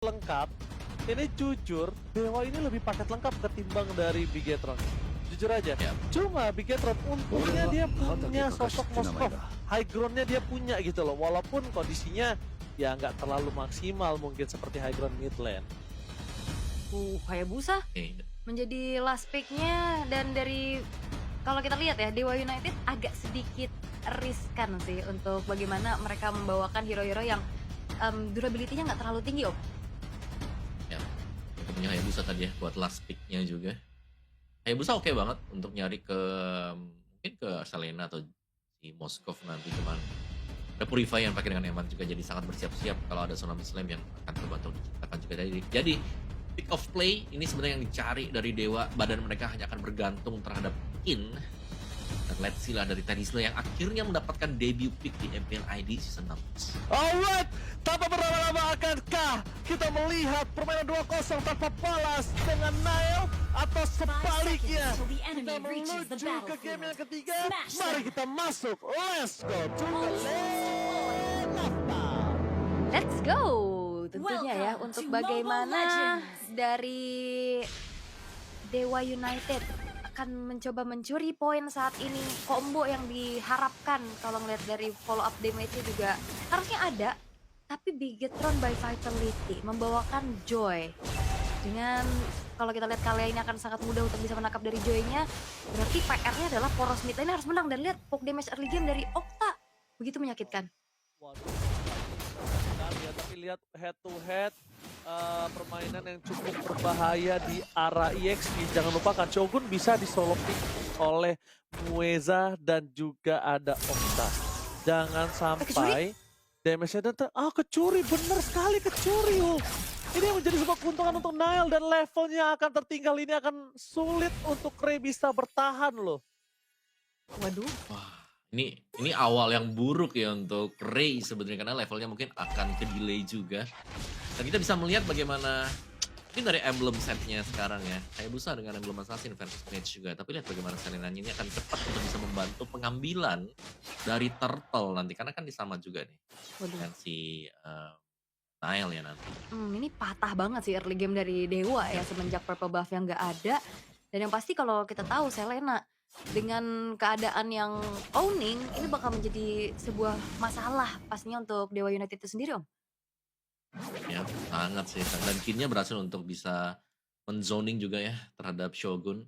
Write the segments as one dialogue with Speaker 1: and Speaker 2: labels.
Speaker 1: lengkap, ini jujur, Dewa ini lebih paket lengkap ketimbang dari Bigetron. Jujur aja.
Speaker 2: Ya.
Speaker 1: Cuma Bigetron untungnya dia punya sosok Moskov. High groundnya dia punya gitu loh. Walaupun kondisinya ya nggak terlalu maksimal mungkin seperti high ground mid lane.
Speaker 3: Hayabusa
Speaker 2: Oke.
Speaker 3: menjadi last pick-nya, dan dari kalau kita lihat ya, Dewa United agak sedikit riskan sih untuk bagaimana mereka membawakan hero-hero yang durability-nya nggak terlalu tinggi, Om.
Speaker 2: Ya. Itu punya Hayabusa tadi ya buat last pick-nya juga. Hayabusa oke banget untuk nyari ke mungkin ke Selena atau si Moskov nanti, cuman ada Purify yang pakai dengan Eman juga, jadi sangat bersiap-siap kalau ada Tsunami Slam yang akan terbantu diciptakan juga dari. Jadi pick of play ini sebenarnya yang dicari dari Dewa, badan mereka hanya akan bergantung terhadap Kin dan let's see lah dari Terisla yang akhirnya mendapatkan debut pick di MPL ID season 6.
Speaker 1: Alright, tanpa berlama-lama akankah kita melihat permainan 2-0 tanpa balas dengan Nail atau sebaliknya? Kita menuju ke game yang ketiga. Mari kita masuk. Let's go to the lane of power.
Speaker 3: Let's go! Tentunya ya, untuk bagaimana dari Dewa United akan mencoba mencuri poin saat ini. Combo yang diharapkan kalau ngeliat dari follow up damage-nya juga harusnya ada. Tapi Bigetron by Vitality membawakan Joy. Dengan kalau kita lihat kalian ini akan sangat mudah untuk bisa menangkap dari Joy-nya. Berarti PR-nya adalah poros mid lane harus menang. Dan lihat poke damage early game dari Okta. Begitu menyakitkan.
Speaker 1: Waduh, ya, tapi lihat head to head permainan yang cukup berbahaya di arah EXP. Jangan lupakan Shogun bisa di solo pick oleh Mueza dan juga ada Okta. Jangan sampai damage-nya datang. Kecuri, bener sekali kecuri loh. Ini yang menjadi sebuah keuntungan untuk Nail dan levelnya akan tertinggal. Ini akan sulit untuk Ray bisa bertahan loh.
Speaker 3: Waduh.
Speaker 2: Wah, ini awal yang buruk ya untuk Ray sebenarnya, karena levelnya mungkin akan ke delay juga. Dan kita bisa melihat bagaimana mungkin dari emblem setnya sekarang ya, Hayabusa dengan emblem assassin versus mage juga. Tapi lihat bagaimana Selenanya ini akan cepat untuk bisa membantu pengambilan dari turtle nanti, karena kan disama juga nih dengan si Nile ya nanti.
Speaker 3: Ini patah banget sih early game dari Dewa ya semenjak purple buff yang nggak ada. Dan yang pasti kalau kita tahu Selena dengan keadaan yang owning ini bakal menjadi sebuah masalah pastinya untuk Dewa United itu sendiri, Om.
Speaker 2: Ya, sangat sih. Dan Kinnya berhasil untuk bisa menzoning juga ya terhadap Shogun.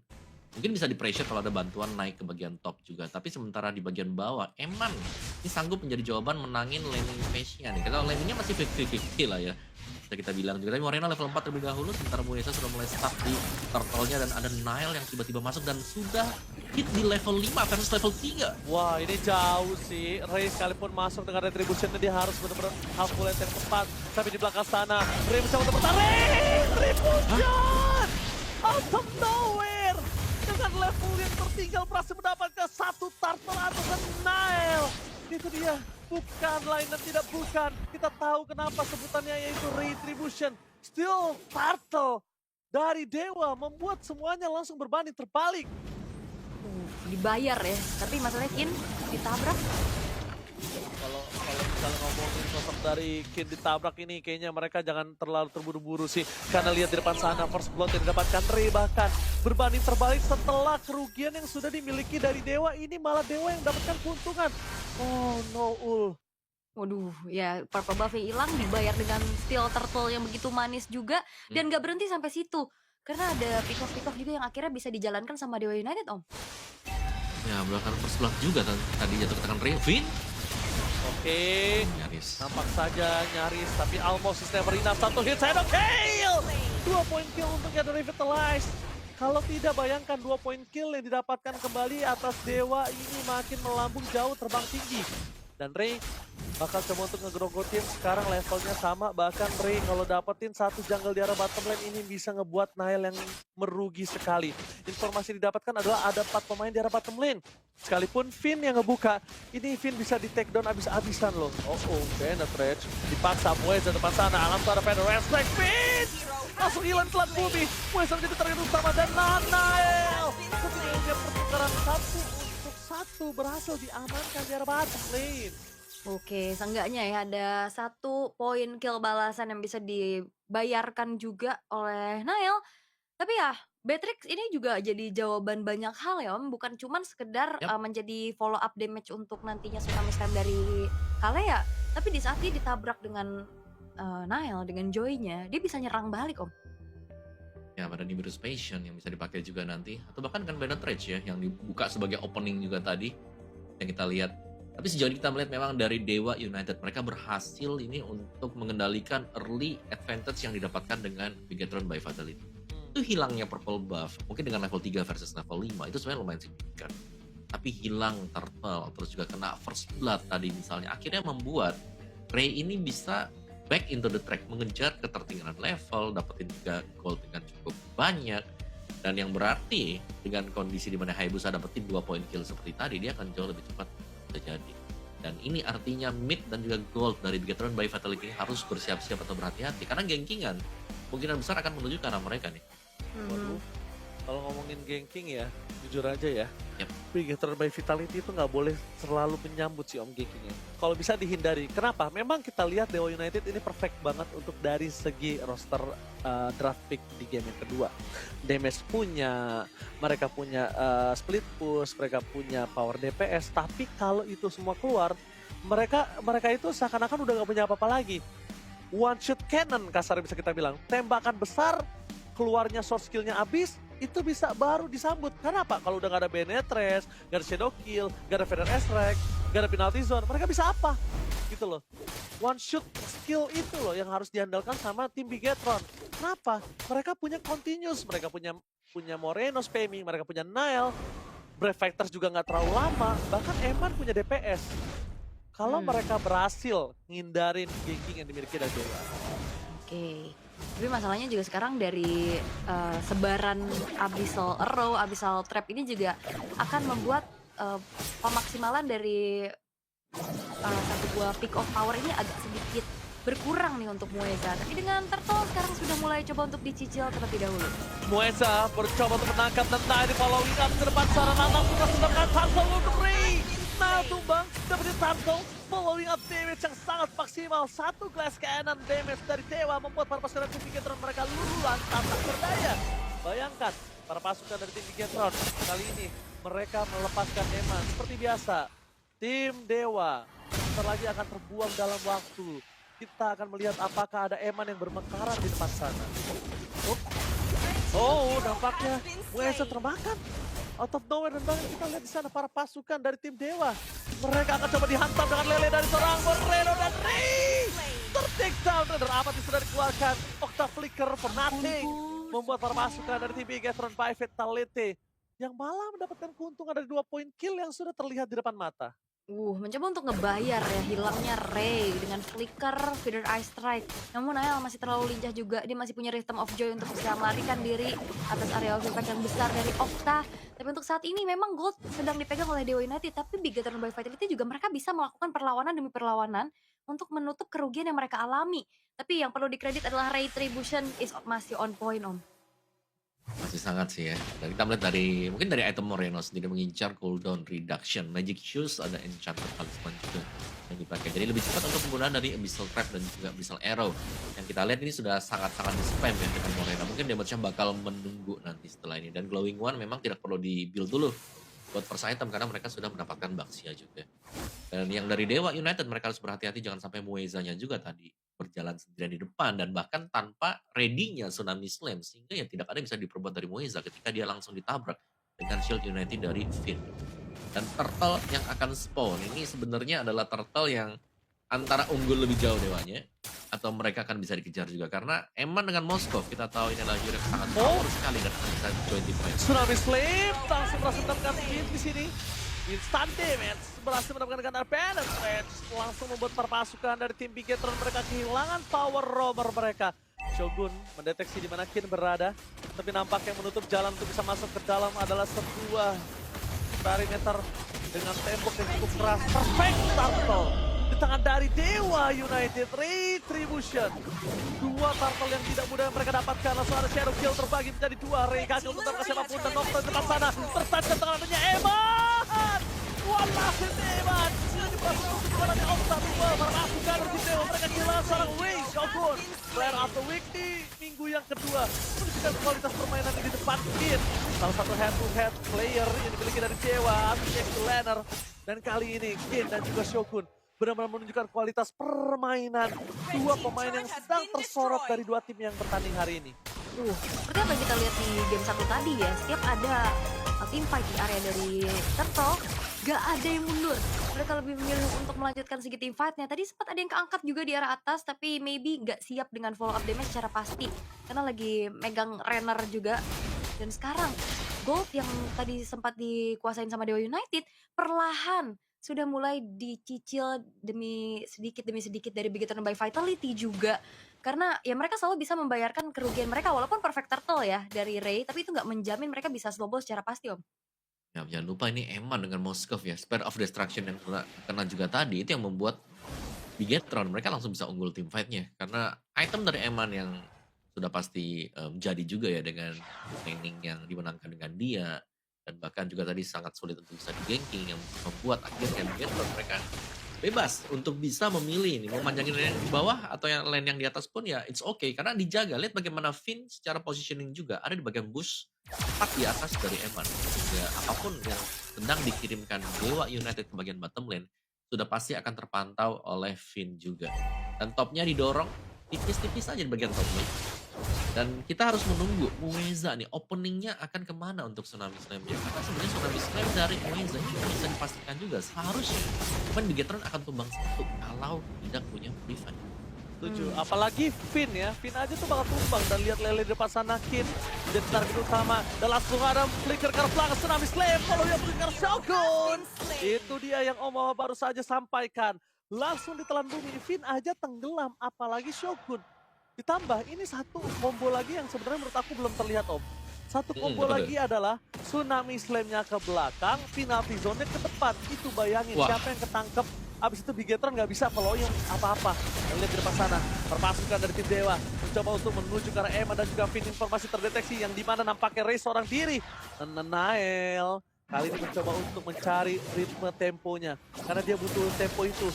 Speaker 2: Mungkin bisa di pressure kalau ada bantuan naik ke bagian top juga. Tapi sementara di bagian bawah, Eman ini sanggup menjadi jawaban menangin laning phase-nya nih. Kalau laningnya masih 50-50 lah ya, bisa kita bilang juga. Tapi Morena level 4 terlebih dahulu, sementara Muesa sudah mulai stuck di turtle-nya. Dan ada Nile yang tiba-tiba masuk dan sudah hit di level 5 versus level 3.
Speaker 1: Wah, ini jauh sih. Ray sekalipun masuk dengan retribution-nya, dia harus benar-benar half yang tepat. Tapi di belakang sana, Ray mencoba untuk bertahan. Ray! Retribution! Out of nowhere! Dengan level yang tertinggal berhasil mendapatkan satu turtle atau Nile. Itu dia. Bukan lain dan tidak bukan. Kita tahu kenapa sebutannya yaitu Retribution. Still turtle dari Dewa membuat semuanya langsung berbanding terbalik.
Speaker 3: Dibayar ya, tapi masalahnya Kin ditabrak.
Speaker 1: Kalau misalnya ngomongin sosok dari Kin ditabrak ini, kayaknya mereka jangan terlalu terburu-buru sih. Karena lihat di depan sana, first blood yang didapatkan Ray bahkan berbanding terbalik setelah kerugian yang sudah dimiliki dari Dewa. Ini malah Dewa yang mendapatkan keuntungan. Oh no,
Speaker 3: Waduh, ya purple buff yang hilang dibayar dengan steel turtle yang begitu manis juga. Dan gak berhenti sampai situ. Karena ada pick-off juga yang akhirnya bisa dijalankan sama Dewa United, Om.
Speaker 2: Ya, belakang first blood juga tadi jatuh ke tangan Ravin.
Speaker 1: Oke.
Speaker 2: Nyaris.
Speaker 1: Nampak saja nyaris, tapi almost is never enough. Satu hit, saya kill! 2 point kill untuknya dari Revitalize. Kalau tidak, bayangkan 2 point kill yang didapatkan kembali atas Dewa ini makin melambung jauh, terbang tinggi. Dan Ray bakal coba untuk ngegrogotin, sekarang levelnya sama. Bahkan Ray kalau dapetin satu jungle di arah bottom lane ini bisa ngebuat Nile yang merugi sekali. Informasi didapatkan adalah ada 4 pemain di arah bottom lane. Sekalipun Finn yang ngebuka, ini Finn bisa di take down abis-abisan loh. Penetrate, dipaksa Mueza depan sana, alam tuh ada Respect Finn! Langsung hilang telan bumi, Mueza menjadi target utama dan Nile! Sebelumnya pertukaran satu berhasil diamankan di arah bottom lane.
Speaker 3: Oke, seenggaknya ya ada 1 poin kill balasan yang bisa dibayarkan juga oleh Nail. Tapi ya, Beatrix ini juga jadi jawaban banyak hal ya Om, bukan cuman sekedar,
Speaker 2: Yap.
Speaker 3: menjadi follow up damage untuk nantinya Tsunami Slam dari Kalea, tapi di saat dia ditabrak dengan, Nail, dengan Joy-nya, dia bisa nyerang balik Om.
Speaker 2: Ya, ada Nimbus Passion yang bisa dipakai juga nanti. Atau bahkan kan Banner Rage ya, yang dibuka sebagai opening juga tadi, yang kita lihat. Tapi sejauh ini kita melihat memang dari Dewa United, mereka berhasil ini untuk mengendalikan early advantage yang didapatkan dengan Bigetron by Fatality. Itu hilangnya purple buff, mungkin dengan level 3 versus level 5, itu sebenarnya lumayan signifikan. Tapi hilang turtle, terus juga kena first blood tadi misalnya, akhirnya membuat Ray ini bisa back into the track, mengejar ketertinggalan level, dapetin juga gold dengan cukup banyak. Dan yang berarti dengan kondisi di mana Hayabusa dapetin 2 point kill seperti tadi, dia akan jauh lebih cepat terjadi. Dan ini artinya mid dan juga gold dari Bigetron by Fatality ini harus bersiap-siap atau berhati-hati. Karena gengkingan kemungkinan besar akan menuju ke arah mereka nih.
Speaker 1: Waduh, kalau ngomongin ganking ya, jujur aja ya,
Speaker 2: Yap.
Speaker 1: Bigetron by Vitality itu nggak boleh selalu menyambut si Om gankingnya. Kalau bisa dihindari. Kenapa? Memang kita lihat Dewa United ini perfect banget untuk dari segi roster draft pick di game yang kedua. Damage punya, mereka punya split push, mereka punya power DPS. Tapi kalau itu semua keluar, mereka itu seakan-akan udah nggak punya apa-apa lagi. One shot cannon kasar bisa kita bilang. Tembakan besar, keluarnya source skillnya habis, itu bisa baru disambut. Kenapa? Kalau udah gak ada Benetres, gak ada Shadow Kill, gak ada Feather S-Reg, gak ada Penalty Zone, mereka bisa apa? Gitu loh. One shoot skill itu loh yang harus diandalkan sama tim Bigetron. Kenapa? Mereka punya Continuous, mereka punya Moreno spamming, mereka punya Nile, Brave Fighters juga gak terlalu lama, bahkan Eman punya DPS. Kalau mereka berhasil ngindarin ganking yang dimiliki dari Dewa.
Speaker 3: Oke. Tapi masalahnya juga sekarang dari sebaran Abyssal Arrow, Abyssal Trap ini juga akan membuat pemaksimalan dari satu buah pick of power ini agak sedikit berkurang nih untuk Mueza. Tapi dengan Turtle sekarang sudah mulai coba untuk dicicil terlebih dahulu.
Speaker 1: Mueza bercoba untuk menangkap Nena ini following up ke depan sana Nana sudah sedangkan Turtle untuk Ray. Nah tumbang, dapetin Turtle, following up damage yang sangat maksimal. Satu glass cannon damage dari Dewa membuat para pasukan tim Bigetron mereka luluhan tak berdaya. Bayangkan, para pasukan dari tim Bigetron kali ini mereka melepaskan Eman. Seperti biasa, tim Dewa sebentar lagi akan terbuang dalam waktu. Kita akan melihat apakah ada Eman yang bermekaran di depan sana. Oh, nampaknya Mueza termakan. Out of nowhere dan bahkan kita lihat di sana para pasukan dari tim Dewa. Mereka akan coba dihantam dengan lele dari seorang Moreno dan Ray. Ter-take down dan Amat sudah dikeluarkan. Octa Flicker for nothing. Membuat para pasukan dari tim Bigetron by Vitality yang malah mendapatkan keuntungan dari 2 point kill yang sudah terlihat di depan mata.
Speaker 3: Mencoba untuk ngebayar ya hilangnya Ray dengan flicker, feather eye strike. Namun Nael masih terlalu lincah juga, dia masih punya rhythm of joy untuk bisa melarikan diri atas area of impact yang besar dari Octa. Tapi untuk saat ini memang gold sedang dipegang oleh Dewa United, tapi Bigetron by Vitality juga mereka bisa melakukan perlawanan demi perlawanan untuk menutup kerugian yang mereka alami. Tapi yang perlu dikredit adalah Retribution masih on point Om.
Speaker 2: Masih sangat sih ya. Dan kita melihat mungkin dari item Moreno sendiri mengincar cooldown reduction. Magic Shoes ada Enchanted Talisman juga yang dipakai. Jadi lebih cepat untuk penggunaan dari Abyssal Trap dan juga Abyssal Arrow. Yang kita lihat ini sudah sangat-sangat di-spam ya dengan Moreno. Mungkin damage-nya bakal menunggu nanti setelah ini. Dan Glowing One memang tidak perlu di-build dulu buat first item karena mereka sudah mendapatkan Baxia juga. Dan yang dari Dewa United mereka harus berhati-hati jangan sampai Muezanya juga tadi berjalan sendirian di depan dan bahkan tanpa ready-nya Tsunami Slam sehingga ya tidak ada yang bisa diperbuat dari Mueza ketika dia langsung ditabrak dengan Shield United dari Finn. Dan Turtle yang akan spawn ini sebenarnya adalah Turtle yang antara unggul lebih jauh Dewanya atau mereka akan bisa dikejar juga karena Eman dengan Moskov kita tahu ini adalah hero yang sangat power sekali dan akan bisa 20 points.
Speaker 1: Tsunami Slam langsung berhasil mendapatkan hit di sini. Instant damage berhasil mendapatkan dengan Arbanet Rage. Langsung membuat para pasukan dari tim Bigetron mereka kehilangan power roamer mereka. Shogun mendeteksi di mana Kin berada. Tapi nampak yang menutup jalan untuk bisa masuk ke dalam adalah sebuah perimeter dengan tembok yang cukup keras. Perfect Turtle di tangan dari Dewa United. Retribution. Dua Turtle yang tidak mudah mereka dapatkan. Langsung ada Shadow Kill terbagi menjadi dua. Ray gagal untuk ke siapapun dan Nocturne di depan sana. Tertancap tangan adanya Eman. One last hit Eman. Sudah masuk untuk kepadanya Okta 2, berpasukan dari Dewa, mereka kehilangan seorang Ray Shogun. Player of the Week di minggu yang kedua, menunjukkan kualitas permainan di depan Kid. Salah satu head-to-head player yang dimiliki dari Dewa, Apex Laner. Dan kali ini Kid dan juga Shogun benar-benar menunjukkan kualitas permainan dua pemain yang sedang tersorot dari dua tim yang bertanding hari ini.
Speaker 3: Seperti apa yang kita lihat di game 1 tadi ya, setiap ada team fight di area dari Turtle, gak ada yang mundur. Mereka lebih memilih untuk melanjutkan segi team fight-nya. Tadi sempat ada yang keangkat juga di arah atas, tapi maybe gak siap dengan follow up damage secara pasti. Karena lagi megang Renner juga. Dan sekarang, Gold yang tadi sempat dikuasain sama Dewa United, perlahan sudah mulai dicicil demi sedikit dari Bigetron by Vitality juga. Karena ya mereka selalu bisa membayarkan kerugian mereka walaupun perfect turtle ya dari Ray, tapi itu nggak menjamin mereka bisa snowball secara pasti, Om.
Speaker 2: Ya, jangan lupa ini Eman dengan Moskov ya, Spear of Destruction yang kena juga tadi, itu yang membuat Bigetron mereka langsung bisa unggul tim fight-nya. Karena item dari Eman yang sudah pasti jadi juga ya dengan laning yang dimenangkan dengan dia. Dan bahkan juga tadi sangat sulit untuk bisa di-ganking yang membuat akhirnya Bigetron mereka bebas untuk bisa memilih nih mau manjangin lane yang di bawah atau yang lane yang di atas pun ya it's okay karena dijaga. Lihat bagaimana Finn secara positioning juga ada di bagian bush tepat di atas dari Eman. Ya apapun yang sedang dikirimkan Dewa United ke bagian bottom lane sudah pasti akan terpantau oleh Finn juga. Dan topnya didorong tipis-tipis aja di bagian top lane. Dan kita harus menunggu Mueza nih openingnya akan kemana untuk Tsunami Slam-nya. Karena sebenarnya Tsunami Slam dari Mueza ini bisa dipastikan juga seharusnya. Cuman Bigetron akan tumbang satu kalau tidak punya defense.
Speaker 1: Setuju. Apalagi Finn ya. Finn aja tuh bakal tumbang. Dan lihat Lele di depan sana Kid. Jadi target utama. Dan langsung ada flicker ke belakang Tsunami Slam. Kalau dia flicker Shogun. Itu dia yang Om Wawa baru saja sampaikan. Langsung ditelan bumi. Finn aja tenggelam. Apalagi Shogun. Ditambah ini satu combo lagi yang sebenarnya menurut aku belum terlihat, Om. Satu combo lagi adalah Tsunami Slam-nya ke belakang, penalty zone-nya ke depan. Itu bayangin siapa yang ketangkep. Abis itu Bigetron nggak bisa follow-in apa-apa. Dan lihat di depan sana, perpasukan dari tim Dewa. Mencoba untuk menuju ke arah Emma dan juga Finn informasi terdeteksi yang dimana nampaknya Ray seorang diri. Nael kali ini mencoba untuk mencari ritme temponya. Karena dia butuh tempo itu.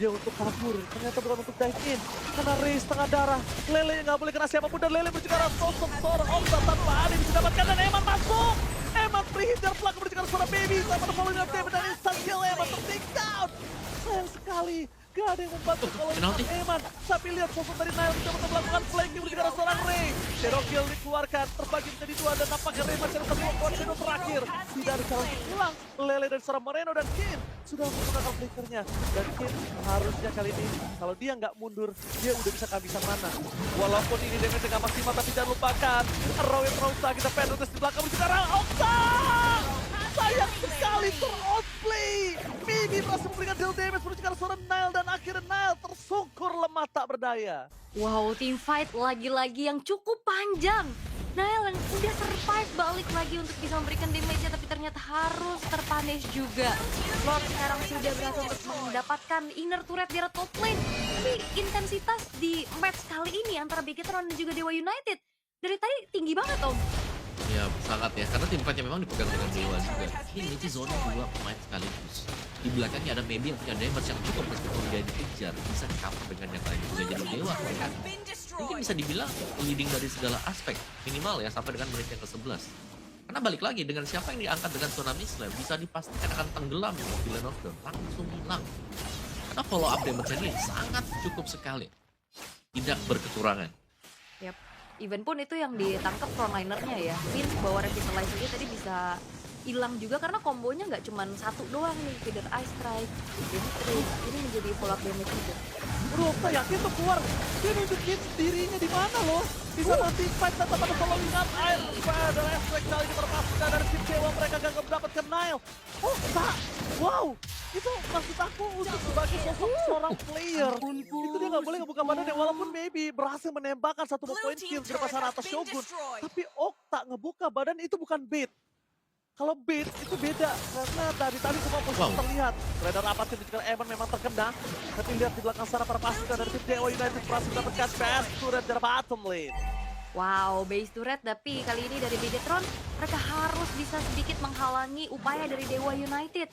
Speaker 1: Dia untuk kabur, ternyata bukan untuk dive in. Karena Ray setengah darah, Lele nggak boleh kena siapapun dan Lele menuju ke arah sosok seorang Okta tanpa ada yang bisa dapatkan dan Eman masuk. Eman free hit dari belakang menuju ke arah seorang baby sama the following up David dan instant kill Eman ter-take down. Sayang sekali, gak ada yang membantu kalau Eman. Tapi lihat sosok dari Nile mencoba untuk melakukan flanking menuju ke arah seorang Ray. Shadow kill dikeluarkan, terbagi menjadi dua dan nampaknya Ray masih ada satu lawan Shadow terakhir. Tidak ada cara untuk pulang. Lele dan seorang Moreno dan Kin sudah menggunakan flickernya. Dan Kin harusnya kali ini, kalau dia nggak mundur, dia udah bisa kehabisan mana. Walaupun ini damage nggak maksimal, tapi jangan lupakan. Rawit Rosa, kita penetrasi di belakang menuju ke arah Okta. Sayang sekali ter-outplay. Mimi berhasil memberikan deal damage menuju ke arah seorang Nile dan akhirnya Nile tersungkur lemah tak berdaya.
Speaker 3: Wow, team fight lagi-lagi yang cukup panjang. Nile yang udah survive balik lagi untuk bisa memberikan damage-nya, tapi ternyata harus terpunish juga. Lord sekarang sudah berhasil untuk mendapatkan inner turret di arah top lane. Tapi intensitas di match kali ini antara Bigetron dan juga Dewa United dari tadi tinggi banget, Om.
Speaker 2: Ya sangat ya, karena tim fight-nya memang dipegang dengan Dewa juga. Ini di zona dua pemain sekaligus. Di belakangnya ada Maybe yang punya damage yang cukup meskipun dia dikejar. Bisa di-cover dengan yang lain juga. Jadi Dewa mereka mungkin bisa dibilang leading dari segala aspek. Minimal ya sampai dengan menit yang ke-11. Karena balik lagi dengan siapa yang diangkat dengan Tsunami Slam bisa dipastikan akan tenggelam di lane of down. Langsung hilang. Karena follow up damage ini sangat cukup sekali. Tidak berkekurangan.
Speaker 3: Yap. Even pun itu yang ditangkap frontlinernya ya. Finn bawa Revitalize aja tadi bisa hilang juga karena kombonya nggak cuma satu doang nih. Feeder Ice Strike, Damage. Ini menjadi follow up damage juga.
Speaker 1: Bro, Okta yakin tuh keluar. Dia nunjukin dirinya di mana loh. Bisa nanti fight tetap pada following up air. Pada refleks kali ini berpasukan dari tim Dewa. Mereka gagal mendapatkan Nile. Okta, wow. Itu maksud aku untuk sebagai sosok seorang player. Itu dia nggak boleh ngebuka badannya. Walaupun maybe berhasil menembakkan satu point kill di depan sana atas Shogun. Tapi Okta ngebuka badan itu bukan bait. Kalau bait itu beda, karena tadi semua posisi terlihat. Radar apatir di sekitar Eman memang terkena. Tapi lihat di belakang sana para pasukan dari tim Dewa United berhasil mendapatkan best turret dari bottom lane.
Speaker 3: Wow, base turret, tapi kali ini dari Bigetron mereka harus bisa sedikit menghalangi upaya dari Dewa United.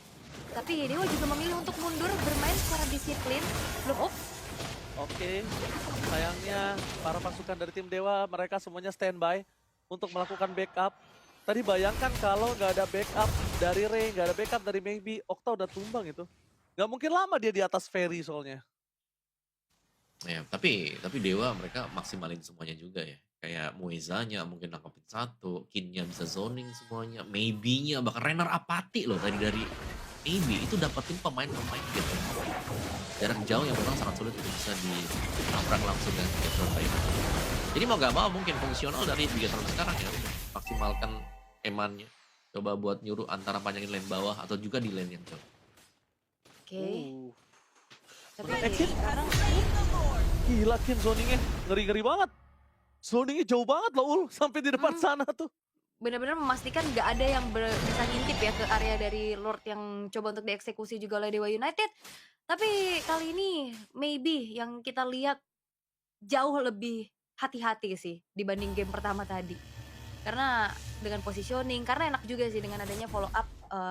Speaker 3: Tapi Dewa juga memilih untuk mundur bermain secara disiplin. Belum
Speaker 1: Oke, sayangnya para pasukan dari tim Dewa mereka semuanya standby untuk melakukan backup. Tadi bayangkan kalau nggak ada backup dari Ray, nggak ada backup dari Maybe, Okta udah tumbang itu. Nggak mungkin lama dia di atas ferry soalnya.
Speaker 2: Ya, tapi Dewa mereka maksimalin semuanya juga ya. Kayak Muezanya mungkin nangkepin satu, Kinnya bisa zoning semuanya, Maybe-nya bahkan Renner apati loh tadi dari Maybe itu dapetin pemain-pemain gitu. Jarak jauh yang memang sangat sulit untuk bisa ditabrak langsung dengan Bigetron baik. Jadi mau gak mau mungkin fungsional dari Bigetron sekarang ya, maksimalkan emannya. Coba buat nyuruh antara panjangin lane bawah atau juga di lane yang jauh.
Speaker 3: Oke. Tapi
Speaker 1: Exit.
Speaker 3: sekarang
Speaker 1: Gila Kin zoningnya, ngeri-ngeri banget. Zoningnya jauh banget loh Ul, sampai di depan sana tuh.
Speaker 3: benar-benar memastikan nggak ada yang bisa ngintip ya ke area dari Lord yang coba untuk dieksekusi juga oleh Dewa United. Tapi kali ini maybe yang kita lihat jauh lebih hati-hati sih dibanding game pertama tadi. Karena dengan positioning, karena enak juga sih dengan adanya follow up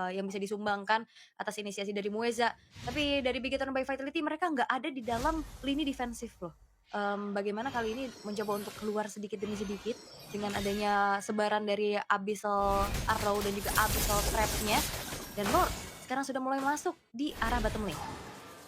Speaker 3: yang bisa disumbangkan atas inisiasi dari Mueza. Tapi dari Bigetron by Vitality mereka nggak ada di dalam lini defensif loh. Bagaimana kali ini mencoba untuk keluar sedikit demi sedikit dengan adanya sebaran dari Abyssal Arrow dan juga Abyssal Trap-nya. Dan Lord sekarang sudah mulai masuk di arah bottom lane.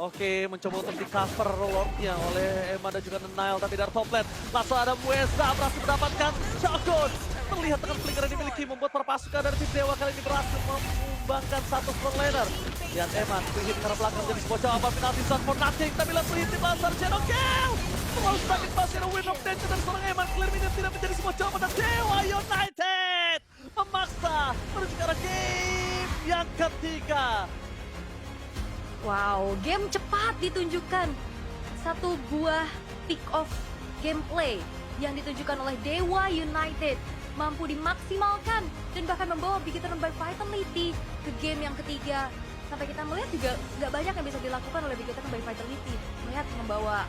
Speaker 1: Oke, mencoba untuk di-cover Lordnya oleh Emma dan juga Nile, tapi dari top lane langsung ada Mueza berhasil mendapatkan shotgun. Terlihat dengan flicker yang dimiliki membuat para pasukan dari tim Dewa kali ini berhasil menyumbangkan satu front laner. Lihat Eman, hit ke arah belakang menjadi sebuah jawaban penalti shot for nothing, tapi langsung hit di Blaster Shadow Kill. Terlalu sakit pasti ada win of danger dari seorang Eman. Clear minute tidak menjadi sebuah jawaban dan Dewa United memaksa menuju ke arah game yang ketiga.
Speaker 3: Wow, game cepat ditunjukkan. Satu buah pick off gameplay yang ditunjukkan oleh Dewa United mampu dimaksimalkan dan bahkan membawa Bigetron by Vitality ke game yang ketiga. Sampai kita melihat juga nggak banyak yang bisa dilakukan oleh Bigetron by Vitality. Melihat membawa